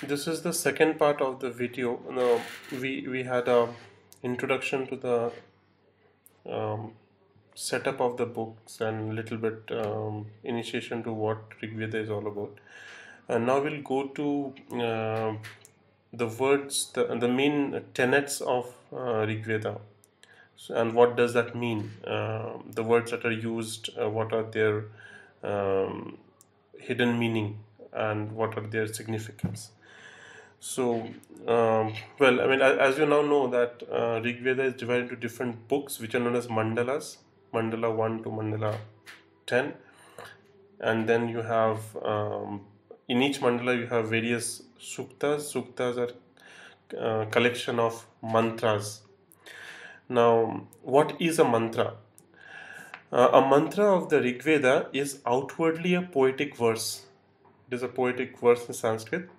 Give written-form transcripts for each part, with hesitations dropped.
This is the second part of the video. Now, we had a introduction to the um, setup of the books and little bit initiation to what Rig Veda is all about. And now we'll go to the words, the main tenets of Rig Veda. And what does that mean? The words that are used, what are their um, hidden meaning, and what are their significance? So, well, I mean, as you now know that Rig Veda is divided into different books which are known as mandalas, mandala 1 to mandala 10, and then you have in each mandala you have various suktas. Suktas are collection of mantras. Now, what is a mantra? A mantra of the Rig Veda is outwardly a poetic verse. It is a poetic verse in Sanskrit,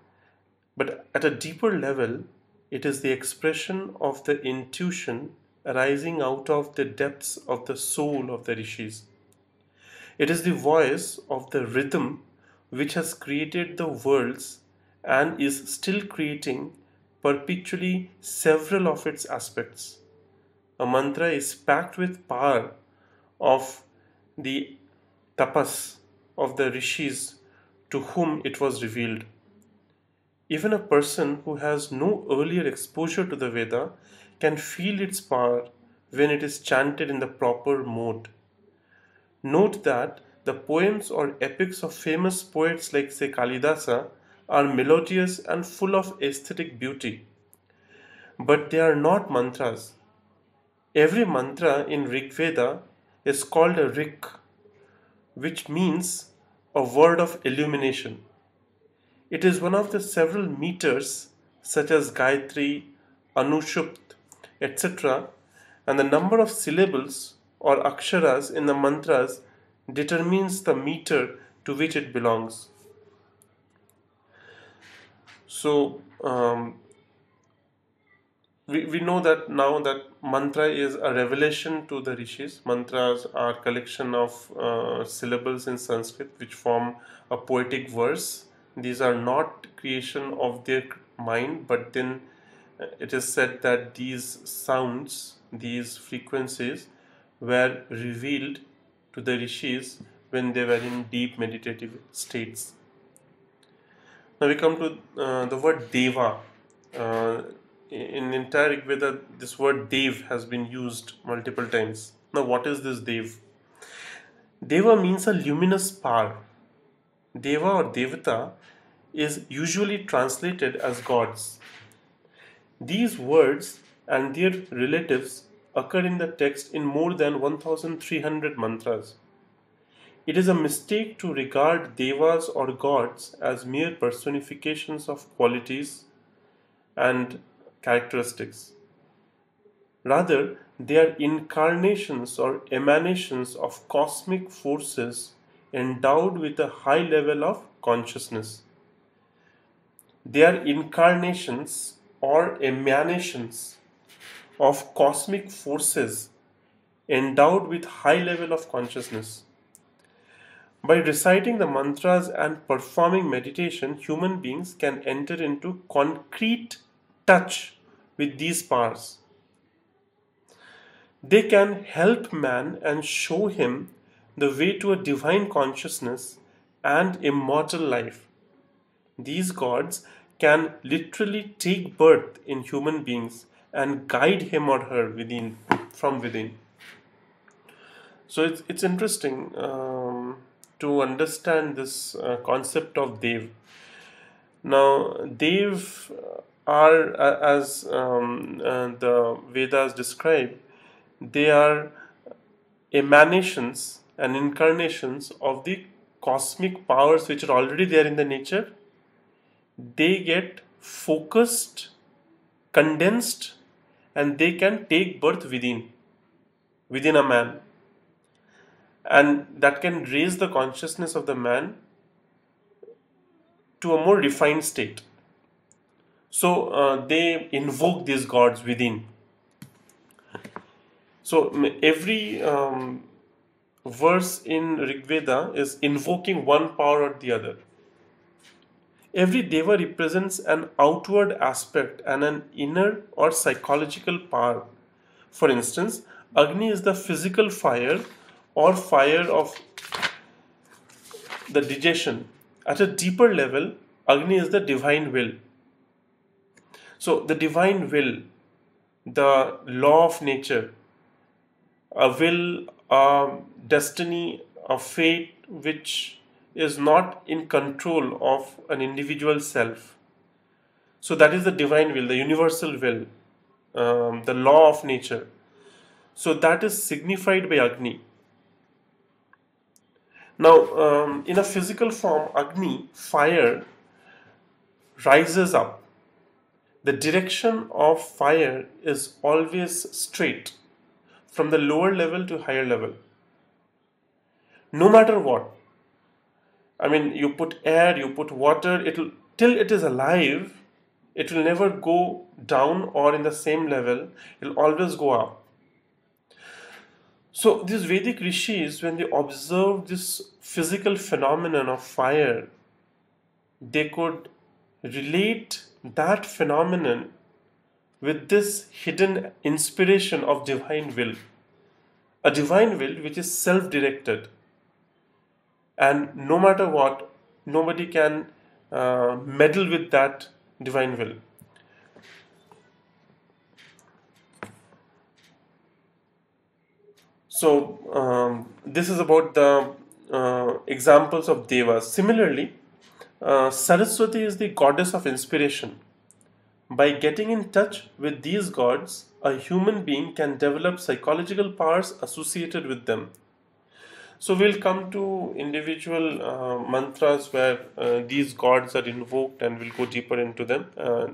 but at a deeper level, it is the expression of the intuition arising out of the depths of the soul of the rishis. It is the voice of the rhythm which has created the worlds and is still creating perpetually several of its aspects. A mantra is packed with power of the tapas of the rishis to whom it was revealed. Even a person who has no earlier exposure to the Veda can feel its power when it is chanted in the proper mode. Note that the poems or epics of famous poets like, say, Kalidasa are melodious and full of aesthetic beauty, but they are not mantras. Every mantra in Rig Veda is called a rik, which means a word of illumination. It is one of the several meters, such as Gayatri, Anushupt, etc., and the number of syllables or aksharas in the mantras determines the meter to which it belongs. So, we know that now that mantra is a revelation to the rishis. Mantras are collection of syllables in Sanskrit which form a poetic verse. These are not creation of their mind, but then it is said that these sounds, these frequencies, were revealed to the rishis when they were in deep meditative states. Now we come to the word deva. Uh, in entire Rig Veda, this word dev has been used multiple times. Now, what is this dev? Deva means a luminous power. Deva or devata is usually translated as gods. These words and their relatives occur in the text in more than 1300 mantras. It is a mistake to regard devas or gods as mere personifications of qualities and characteristics. Rather, they are incarnations or emanations of cosmic forces endowed with a high level of consciousness. They are incarnations or emanations of cosmic forces endowed with high level of consciousness. By reciting the mantras and performing meditation, human beings can enter into concrete touch with these powers. They can help man and show him the way to a divine consciousness and immortal life. These gods can literally take birth in human beings and guide him or her within from within. So it's interesting to understand this concept of Dev. Now, Dev are, as the Vedas describe, they are emanations and incarnations of the cosmic powers which are already there in the nature. They get focused, condensed, and they can take birth within a man, and that can raise the consciousness of the man to a more refined state. So they invoke these gods within. So every verse in Rig Veda is invoking one power or the other. Every deva represents an outward aspect and an inner or psychological power. For instance, Agni is the physical fire or fire of the digestion. At a deeper level, Agni is the divine will. So, the divine will, the law of nature, a will, a destiny, a fate which is not in control of an individual self. So, that is the divine will, the universal will, the law of nature. So, that is signified by Agni. Now, in a physical form, Agni, fire, rises up. The direction of fire is always straight from the lower level to higher level. No matter what. I mean, you put air, you put water, it'll till it is alive, it will never go down or in the same level, it'll always go up. So these Vedic rishis, when they observed this physical phenomenon of fire, they could relate that phenomenon with this hidden inspiration of divine will. A divine will which is self directed. And no matter what, nobody can meddle with that divine will. So, this is about the examples of devas. Similarly, Saraswati is the goddess of inspiration. By getting in touch with these gods, a human being can develop psychological powers associated with them. So we'll come to individual mantras where these gods are invoked, and we'll go deeper into them.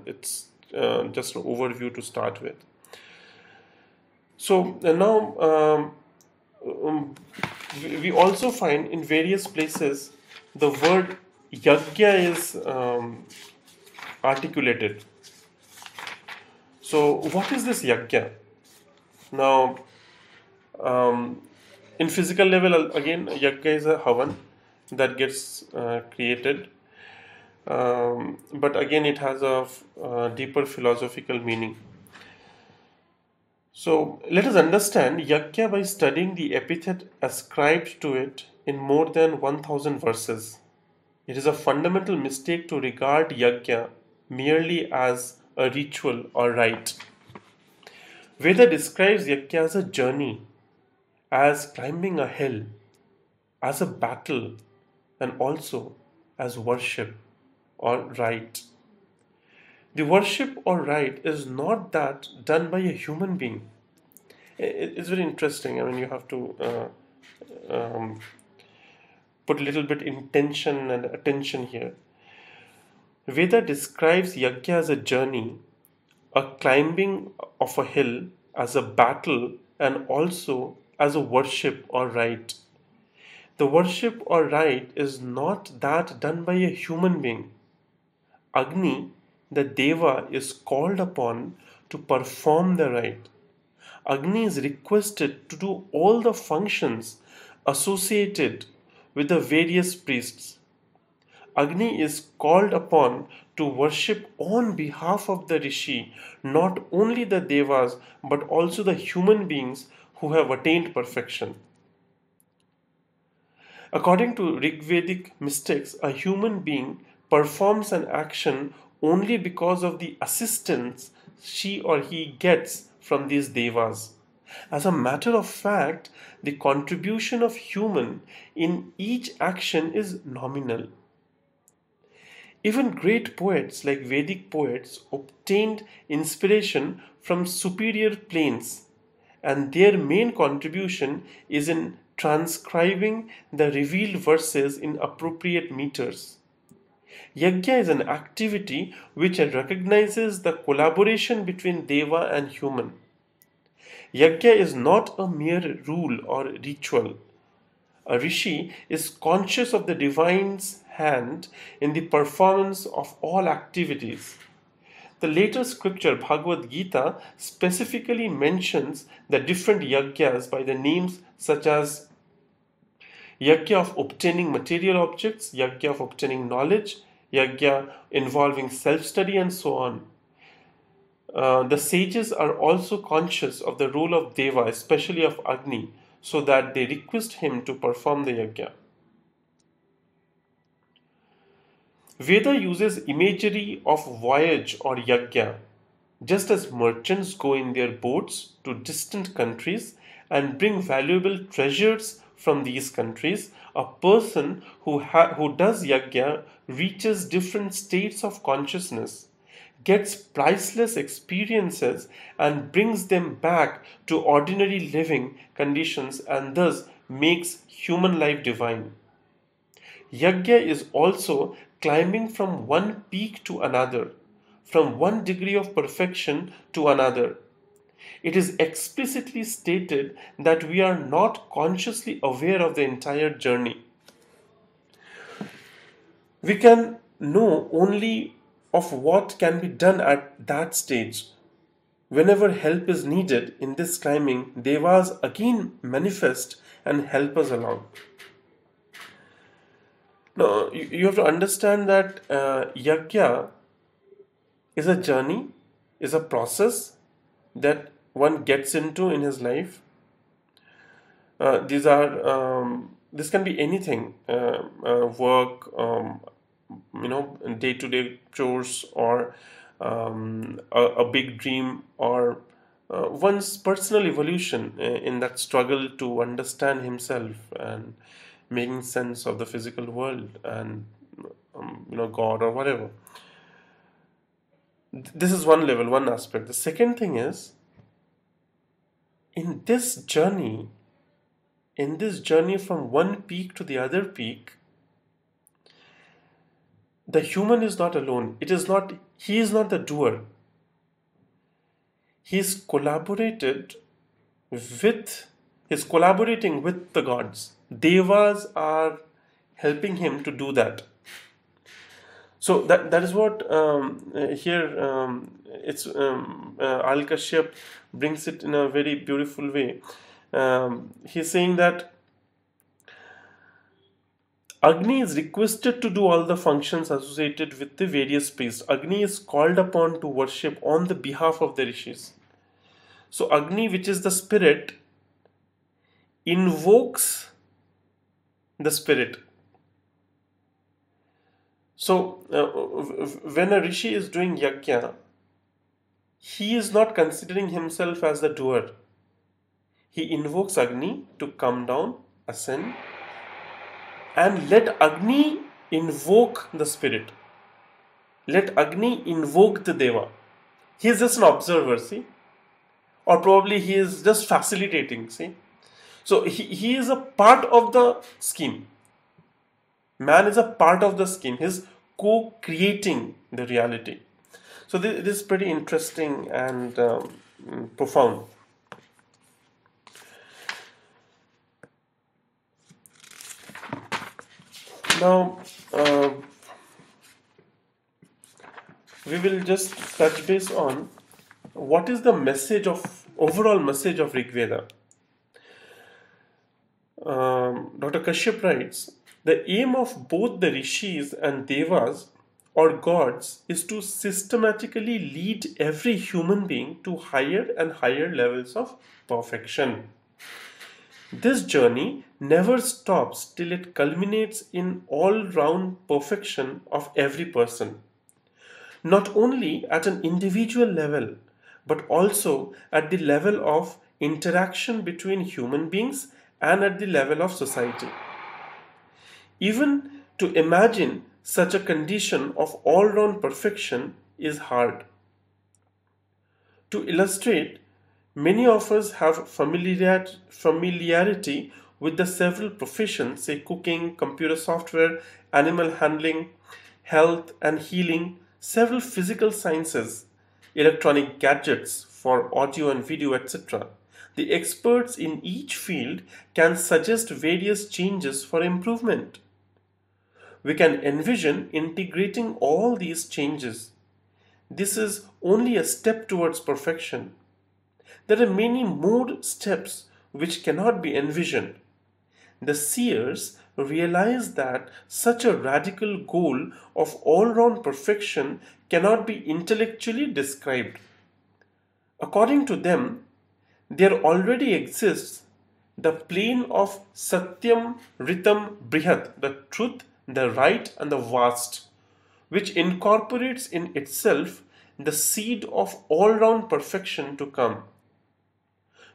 It's just an overview to start with. So now we also find in various places the word yajna is articulated. So what is this yajna? Now, in physical level, again, yajna is a havan that gets created, but again, it has a deeper philosophical meaning. So let us understand yajna by studying the epithet ascribed to it in more than 1000 verses. It is a fundamental mistake to regard yajna merely as a ritual or rite. Veda describes yajna as a journey, as climbing a hill, as a battle, and also as worship or rite. The worship or rite is not that done by a human being. It's very interesting. I mean, you have to put a little bit intention and attention here. Veda describes yajna as a journey, a climbing of a hill, as a battle, and also as a worship or rite. The worship or rite is not that done by a human being. Agni, the Deva, is called upon to perform the rite. Agni is requested to do all the functions associated with the various priests. Agni is called upon to worship on behalf of the Rishi, not only the Devas but also the human beings who have attained perfection. According to Rigvedic mystics, a human being performs an action only because of the assistance she or he gets from these devas. As a matter of fact, the contribution of human in each action is nominal. Even great poets like Vedic poets obtained inspiration from superior planes, and their main contribution is in transcribing the revealed verses in appropriate meters. Yajna is an activity which recognizes the collaboration between Deva and human. Yajna is not a mere rule or ritual. A rishi is conscious of the divine's hand in the performance of all activities. The later scripture, Bhagavad Gita, specifically mentions the different yajnas by the names such as yajna of obtaining material objects, yajna of obtaining knowledge, yajna involving self-study and so on. The sages are also conscious of the role of Deva, especially of Agni, so that they request him to perform the yajna. Veda uses imagery of voyage or yajna, just as merchants go in their boats to distant countries and bring valuable treasures from these countries. A person who does yajna reaches different states of consciousness, gets priceless experiences, and brings them back to ordinary living conditions, and thus makes human life divine. Yajna is also climbing from one peak to another, from one degree of perfection to another. It is explicitly stated that we are not consciously aware of the entire journey. We can know only of what can be done at that stage. Whenever help is needed in this climbing, Devas again manifest and help us along. Now, you have to understand that yajna is a journey, is a process that one gets into in his life. This can be anything, work, day-to-day chores, or a big dream, or one's personal evolution in that struggle to understand himself and making sense of the physical world and God or whatever. This is one level, one aspect. The second thing is, in this journey, from one peak to the other peak, the human is not alone. He is not the doer. He is collaborating with the gods. Devas are helping him to do that. So that is what here it's Al Kashyap brings it in a very beautiful way. He's saying that Agni is requested to do all the functions associated with the various priests. Agni is called upon to worship on the behalf of the rishis. So Agni, which is the spirit, invokes the spirit. So when a rishi is doing yajna, he is not considering himself as the doer. He invokes Agni to come down, ascend, and let Agni invoke the spirit. Let Agni invoke the Deva. He is just an observer, see? Or probably he is just facilitating, see? So he is a part of the scheme. Man is a part of the scheme. He is co-creating the reality. So this is pretty interesting and profound. Now, we will just touch base on what is the overall message of Rig Veda. Dr. Kashyap writes, the aim of both the rishis and devas or gods is to systematically lead every human being to higher and higher levels of perfection. This journey never stops till it culminates in all-round perfection of every person, not only at an individual level, but also at the level of interaction between human beings and at the level of society. Even to imagine such a condition of all-round perfection is hard. To illustrate, many of us have familiarity with the several professions, say cooking, computer software, animal handling, health and healing, several physical sciences, electronic gadgets for audio and video, etc. The experts in each field can suggest various changes for improvement. We can envision integrating all these changes. This is only a step towards perfection. There are many more steps which cannot be envisioned. The seers realize that such a radical goal of all round perfection cannot be intellectually described. According to them, there already exists the plane of Satyam Ritam Brihat, the truth, the right, and the vast, which incorporates in itself the seed of all round perfection to come.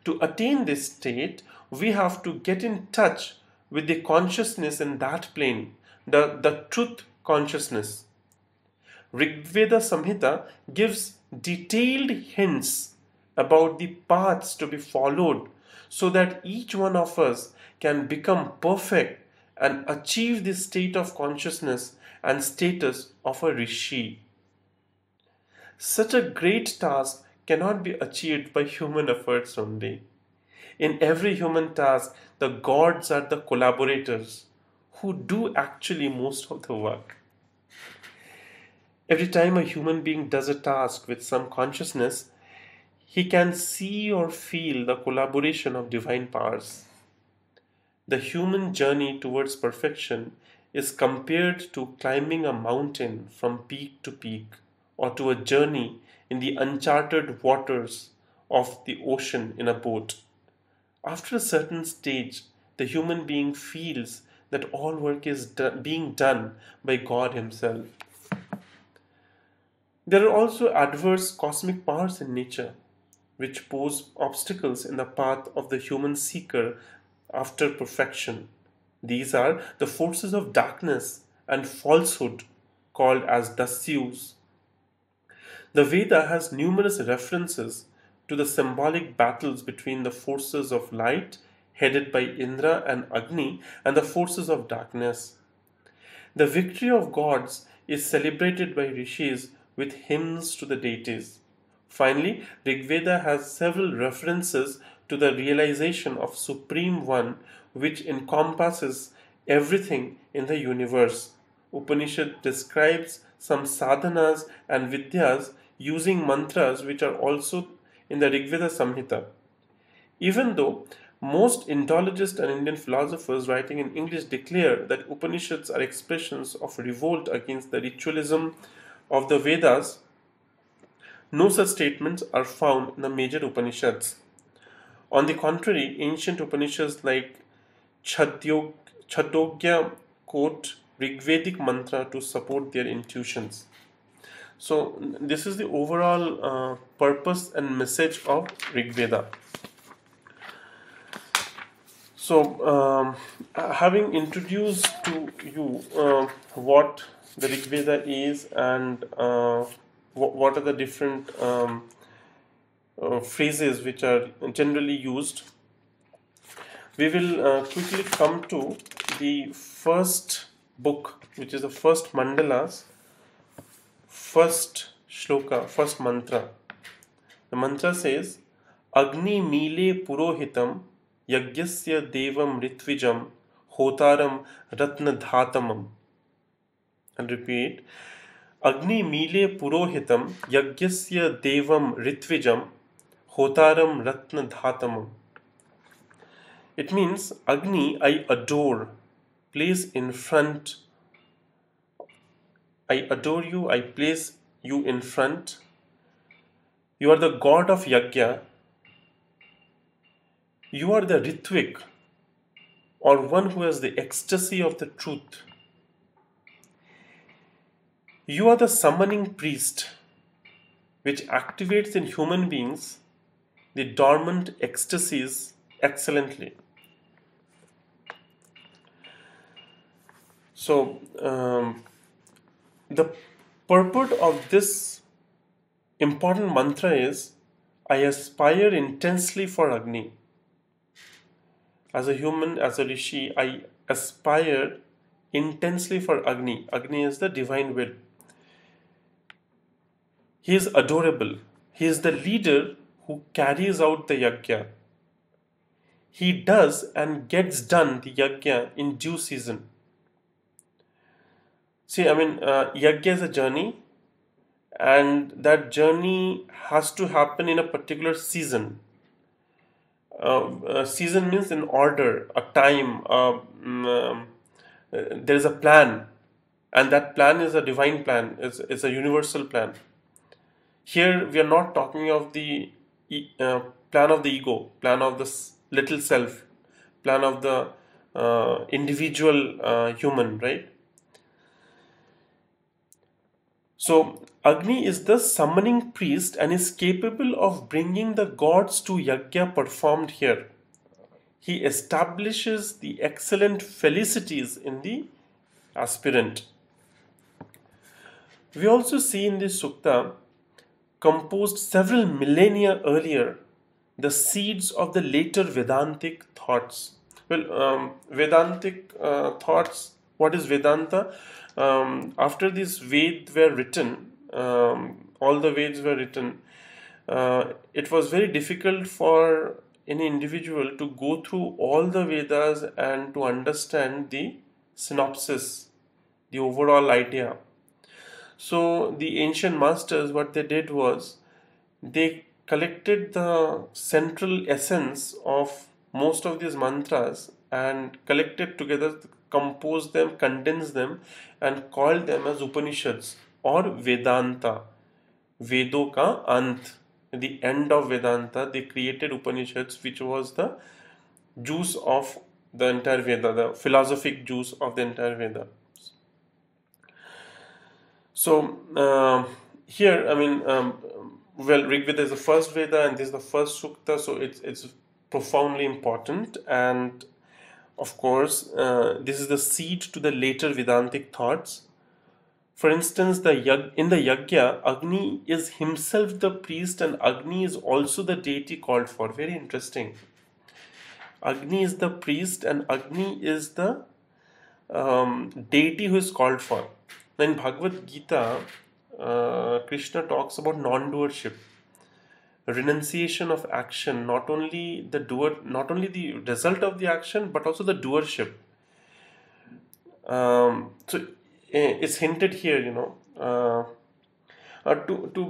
To attain this state, we have to get in touch with the consciousness in that plane, the truth consciousness. Rigveda Samhita gives detailed hints about the paths to be followed so that each one of us can become perfect and achieve this state of consciousness and status of a rishi. Such a great task cannot be achieved by human efforts only. In every human task, the gods are the collaborators who do actually most of the work. Every time a human being does a task with some consciousness, he can see or feel the collaboration of divine powers. The human journey towards perfection is compared to climbing a mountain from peak to peak, or to a journey in the uncharted waters of the ocean in a boat. After a certain stage, the human being feels that all work is being done by God Himself. There are also adverse cosmic powers in nature which pose obstacles in the path of the human seeker after perfection. These are the forces of darkness and falsehood called as Dasyus. The Veda has numerous references to the symbolic battles between the forces of light, headed by Indra and Agni, and the forces of darkness. The victory of gods is celebrated by rishis with hymns to the deities. Finally, Rigveda has several references to the realization of Supreme One, which encompasses everything in the universe. Upanishad describes some sadhanas and vidyas using mantras which are also in the Rigveda Samhita. Even though most Indologist and Indian philosophers writing in English declare that Upanishads are expressions of revolt against the ritualism of the Vedas, no such statements are found in the major Upanishads. On the contrary, ancient Upanishads like Chadogya quote Rigvedic mantra to support their intuitions. So, this is the overall purpose and message of Rigveda. So, having introduced to you what the Rigveda is and what are the different phrases which are generally used, we will quickly come to the first book, which is the first mandalas, first shloka, first mantra. The mantra says, Agnimile Purohitam Yagyasya Devam Ritvijam Hotaram Ratnadhatamam. I'll repeat. Agnimile Purohitam Yagyasya Devam Ritvijam Hotaram Ratnadhatamam. It means Agni I adore, place in front. I adore you, I place you in front. You are the god of Yajna. You are the Ritvik, or one who has the ecstasy of the truth. You are the summoning priest, which activates in human beings the dormant ecstasies excellently. So, the purport of this important mantra is I aspire intensely for Agni. As a human, as a rishi, I aspire intensely for Agni. Agni is the divine will. He is adorable. He is the leader who carries out the yajna. He does and gets done the yajna in due season. See, yajna is a journey, and that journey has to happen in a particular season. Season means in order, a time, There is a plan, and that plan is a divine plan. It's a universal plan. Here we are not talking of the plan of the ego, plan of the little self, plan of the individual human, right? So Agni is the summoning priest and is capable of bringing the gods to yajna performed here. He establishes the excellent felicities in the aspirant. We also see in this sukta, composed several millennia earlier, the seeds of the later Vedantic thoughts. Well, Vedantic thoughts, what is Vedanta? After these Ved were written, all the Veds were written, it was very difficult for any individual to go through all the Vedas and to understand the synopsis, the overall idea. So the ancient masters, what they did was they collected the central essence of most of these mantras and collected together, composed them, condensed them, and called them as Upanishads or Vedanta. Vedo ka ant, the end of Vedanta, they created Upanishads, which was the juice of the entire Veda, the philosophic juice of the entire Veda. So here, I mean, well, Rig Veda is the first Veda, and this is the first Sukta, so it's profoundly important. And of course, this is the seed to the later Vedantic thoughts. For instance, in the Yajna, Agni is himself the priest, and Agni is also the deity called for. Very interesting. Agni is the priest, and Agni is the deity who is called for. Now, in Bhagavad Gita, Krishna talks about non-doership, renunciation of action, not only the doer, not only the result of the action, but also the doership. So it's hinted here, to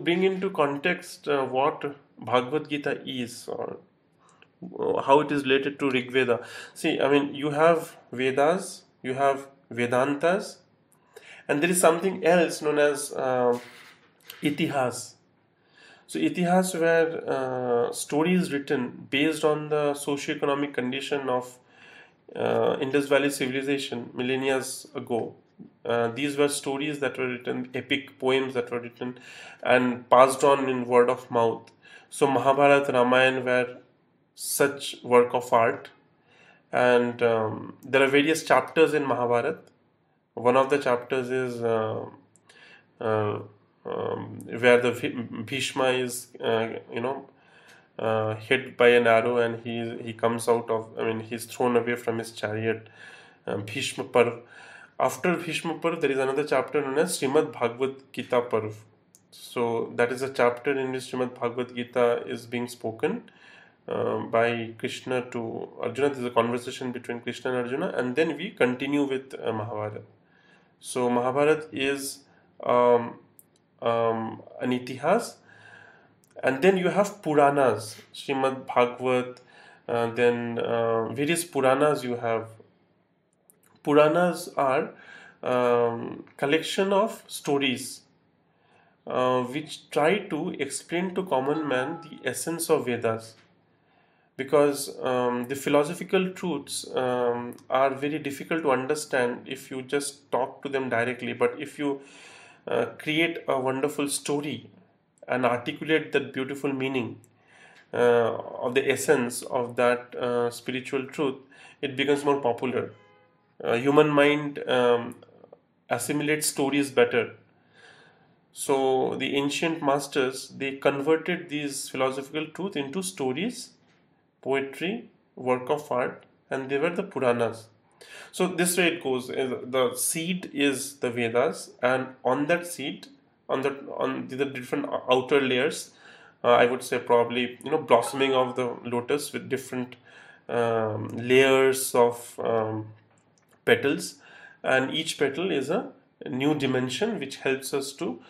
bring into context what Bhagavad Gita is, or how it is related to Rig Veda. See, I mean, you have Vedas, you have Vedantas, and there is something else known as Itihas. So Itihas were stories written based on the socio-economic condition of Indus Valley civilization millennia ago. These were stories that were written, epic poems that were written and passed on in word of mouth. So Mahabharata, Ramayana were such work of art, and there are various chapters in Mahabharata. One of the chapters is where the Bhishma is, hit by an arrow, and he comes out of, I mean, he's thrown away from his chariot. Bhishma Parv. After Bhishma Parv, there is another chapter known as Srimad Bhagavad Gita Parv. So that is a chapter in which Srimad Bhagavad Gita is being spoken by Krishna to Arjuna. There is a conversation between Krishna and Arjuna, and then we continue with Mahabharata. So Mahabharata is an itihas, and then you have Puranas, Srimad Bhagavad, then various Puranas you have. Puranas are collection of stories which try to explain to common man the essence of Vedas, because the philosophical truths are very difficult to understand if you just talk to them directly. But if you create a wonderful story and articulate that beautiful meaning of the essence of that spiritual truth, it becomes more popular. Human mind assimilates stories better. So the ancient masters, they converted these philosophical truth into stories, poetry, work of art, and they were the Puranas. So this way it goes. The seed is the Vedas, and on that seed, on the different outer layers, I would say probably blossoming of the lotus with different layers of petals, and each petal is a new dimension which helps us to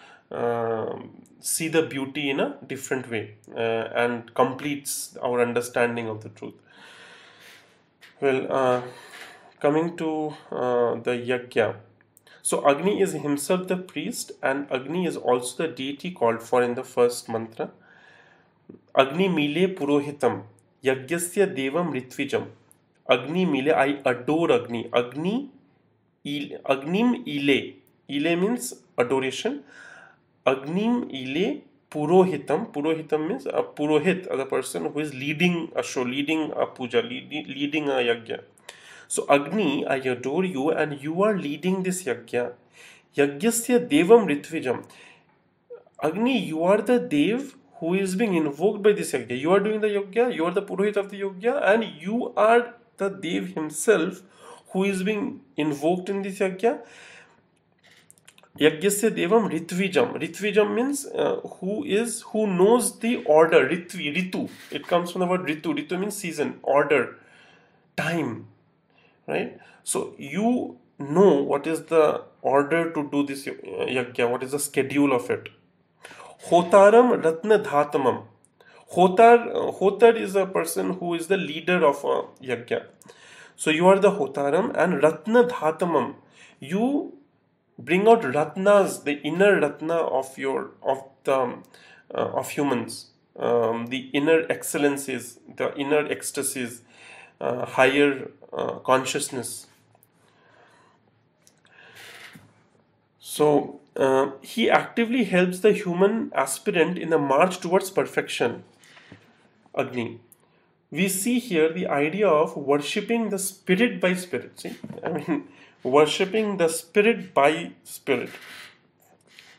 see the beauty in a different way and completes our understanding of the truth. Well, coming to the yajna. So Agni is himself the priest, and Agni is also the deity called for in the first mantra. Agnimile Purohitam, Yagyasya Devam Ritvijam. Agnimile, I adore Agni. Agnim Ile. Ile means adoration. Agnim Ile Purohitam. Purohitam means a Purohit, the person who is leading a show, leading a puja, leading a yajna. So Agni, I adore you, and you are leading this yajna. Yagyasya Devam Ritvijam. Agni, you are the Dev who is being invoked by this yajna. You are doing the yajna, you are the Purohit of the yajna, and you are the Dev himself who is being invoked in this yajna. Yagyasya Devam Ritvijam. Ritvijam means who knows the order. Ritu. It comes from the word Ritu. Ritu means season, order, time. Right? So you know what is the order to do this yajna, what is the schedule of it. Hotaram Ratna Dhatamam. Hotar is a person who is the leader of a yajna. So you are the Hotaram, and Ratna Dhatamam. You bring out Ratnas, the inner Ratna of humans, the inner excellencies, the inner ecstasies, higher consciousness. So he actively helps the human aspirant in the march towards perfection. Agni. We see here the idea of worshipping the spirit by spirit. See, worshipping the spirit by spirit.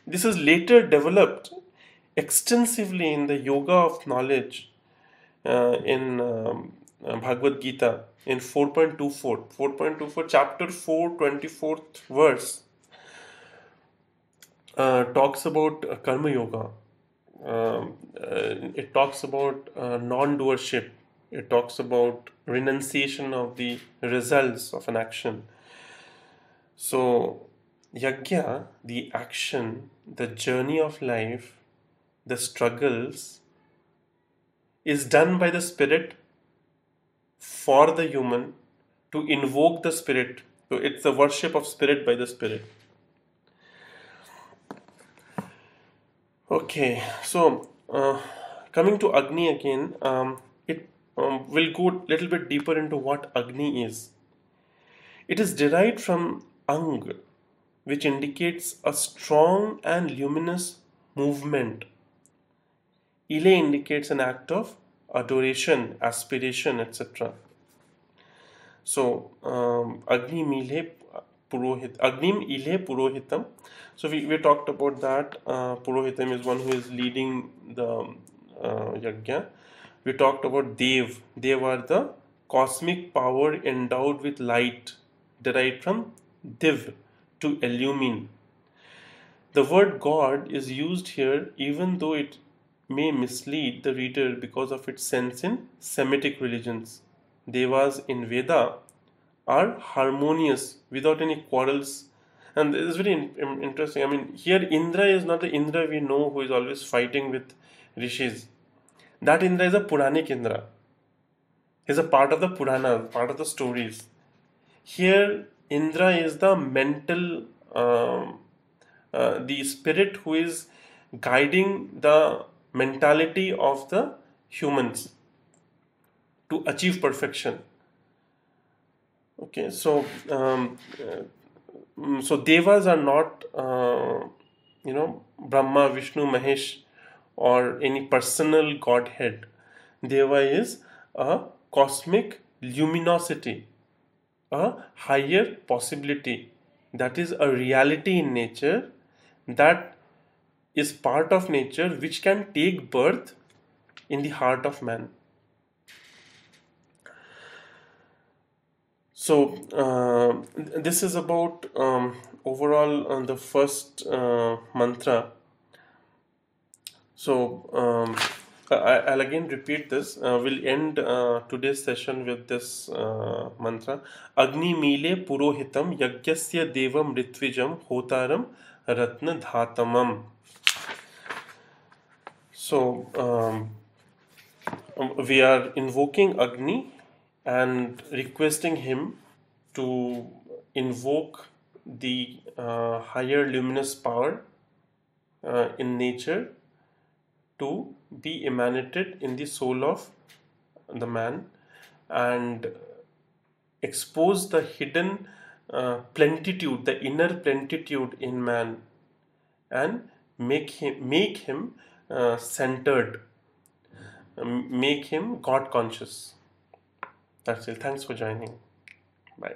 This is later developed extensively in the yoga of knowledge in Bhagavad Gita in 4.24. 4.24, chapter 4, 24th verse. Talks about karma yoga. It talks about non-doership. It talks about renunciation of the results of an action. So, yajna, the action, the journey of life, the struggles, is done by the spirit for the human to invoke the spirit. So, it's the worship of spirit by the spirit. Okay, so coming to Agni again, we'll go a little bit deeper into what Agni is. It is derived from Ang, which indicates a strong and luminous movement. Ile indicates an act of adoration, aspiration, etc. So, Agnimile Agnim Ile Purohitam. So we talked about that. Purohitam is one who is leading the yajna. We talked about Dev. Dev are the cosmic power endowed with light, derived from Div, to illumine. The word God is used here even though it may mislead the reader because of its sense in Semitic religions. Devas in Veda are harmonious without any quarrels. And this is very interesting. Here Indra is not the Indra we know who is always fighting with rishis. That Indra is a Puranic Indra. He's a part of the Purana, part of the stories. Here Indra is the mental, the spirit who is guiding the mentality of the humans to achieve perfection. Okay, so so devas are not Brahma, Vishnu, Mahesh, or any personal godhead. Deva is a cosmic luminosity, a higher possibility, that is a reality in nature, that is part of nature, which can take birth in the heart of man. So this is about overall the first mantra. So I'll again repeat this. We'll end today's session with this mantra. Agnimile Purohitam Yagyasya Devam Ritvijam Hotaram Ratna Dhatamam. So we are invoking Agni and requesting him to invoke the higher luminous power in nature to be emanated in the soul of the man, and expose the hidden plentitude, the inner plentitude in man, and make him centered, make him God conscious. That's it. Thanks for joining. Bye.